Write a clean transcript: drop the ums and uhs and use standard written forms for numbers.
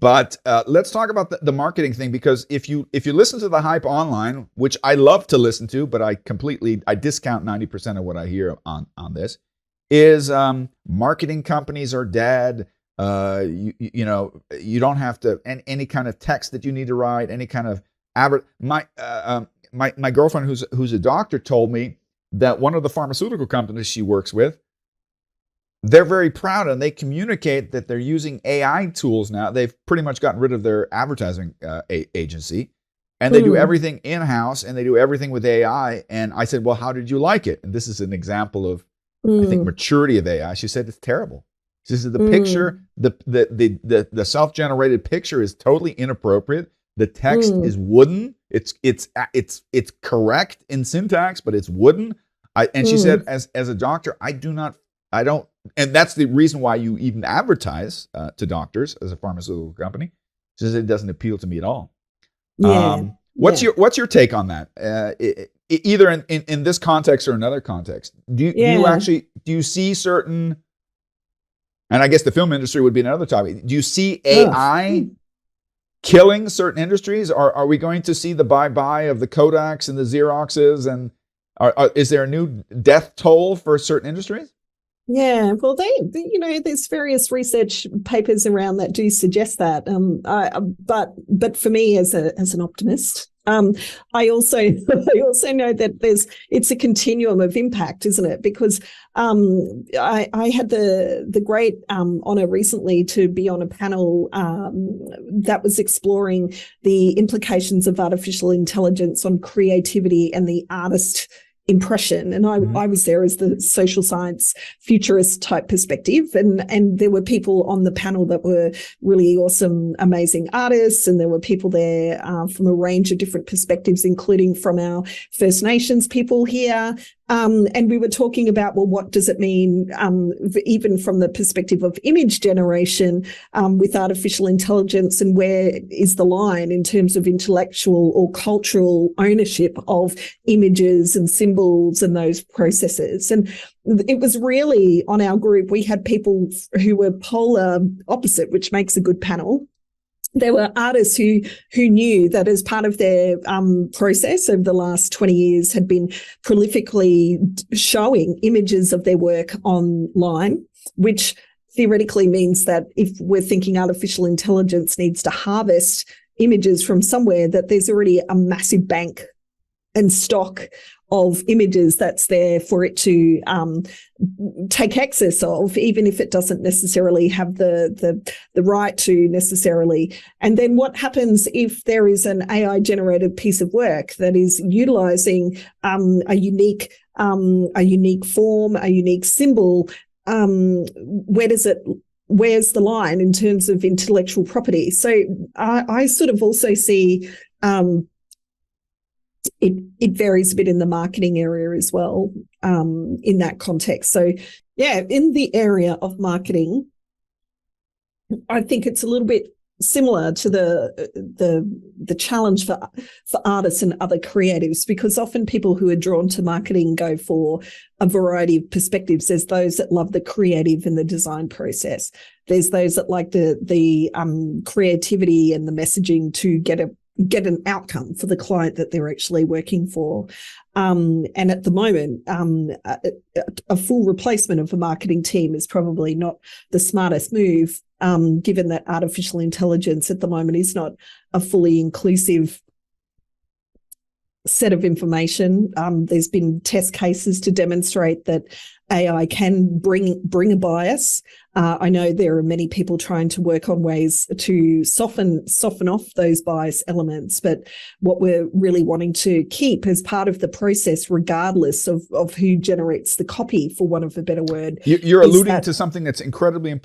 But let's talk about the marketing thing, because if you listen to the hype online, which I love to listen to, but I discount 90% of what I hear on this, is marketing companies are dead. You know, you don't have to any kind of text that you need to write, any kind of my girlfriend who's a doctor told me that one of the pharmaceutical companies she works with, they're very proud and they communicate that they're using AI tools now. They've pretty much gotten rid of their advertising agency, and they do everything in-house and they do everything with AI. And I said, well, how did you like it? And this is an example of, I think, maturity of AI. She said, it's terrible. She said, the picture, the self-generated picture is totally inappropriate. The text is wooden. It's correct in syntax, but it's wooden. And she said, as a doctor, I don't, and that's the reason why you even advertise to doctors as a pharmaceutical company. She says it doesn't appeal to me at all. Yeah. What's your take on that? Either in this context or another context, do you see certain, and I guess the film industry would be another topic. Do you see AI killing certain industries? Are we going to see the bye-bye of the Kodaks and the Xeroxes, and is there a new death toll for certain industries? Yeah, well, there's various research papers around that do suggest that. But for me, as an optimist, I also know that it's a continuum of impact, isn't it? Because I had the great honor recently to be on a panel that was exploring the implications of artificial intelligence on creativity and the artist impression. And I was there as the social science futurist type perspective. And there were people on the panel that were really awesome, amazing artists. And there were people there from a range of different perspectives, including from our First Nations people here. And we were talking about, well, what does it mean, even from the perspective of image generation with artificial intelligence, and where is the line in terms of intellectual or cultural ownership of images and symbols and those processes? And it was really, on our group, we had people who were polar opposite, which makes a good panel. There were artists who knew that as part of their process over the last 20 years had been prolifically showing images of their work online, which theoretically means that if we're thinking artificial intelligence needs to harvest images from somewhere, that there's already a massive bank and stock of images that's there for it to take access of, even if it doesn't necessarily have the right to necessarily. And then what happens if there is an AI generated piece of work that is utilizing a unique form, a unique symbol? Where's the line in terms of intellectual property? So I sort of also see it varies a bit in the marketing area as well, in that context. So yeah, in the area of marketing, I think it's a little bit similar to the challenge for artists and other creatives, because often people who are drawn to marketing go for a variety of perspectives. There's those that love the creative and the design process. There's those that like the creativity and the messaging to get an outcome for the client that they're actually working for. And at the moment, a full replacement of a marketing team is probably not the smartest move, given that artificial intelligence at the moment is not a fully inclusive set of information. There's been test cases to demonstrate that AI can bring a bias. I know there are many people trying to work on ways to soften off those bias elements, but what we're really wanting to keep as part of the process, regardless of who generates the copy, for want of a better word. You're alluding to something that's incredibly important.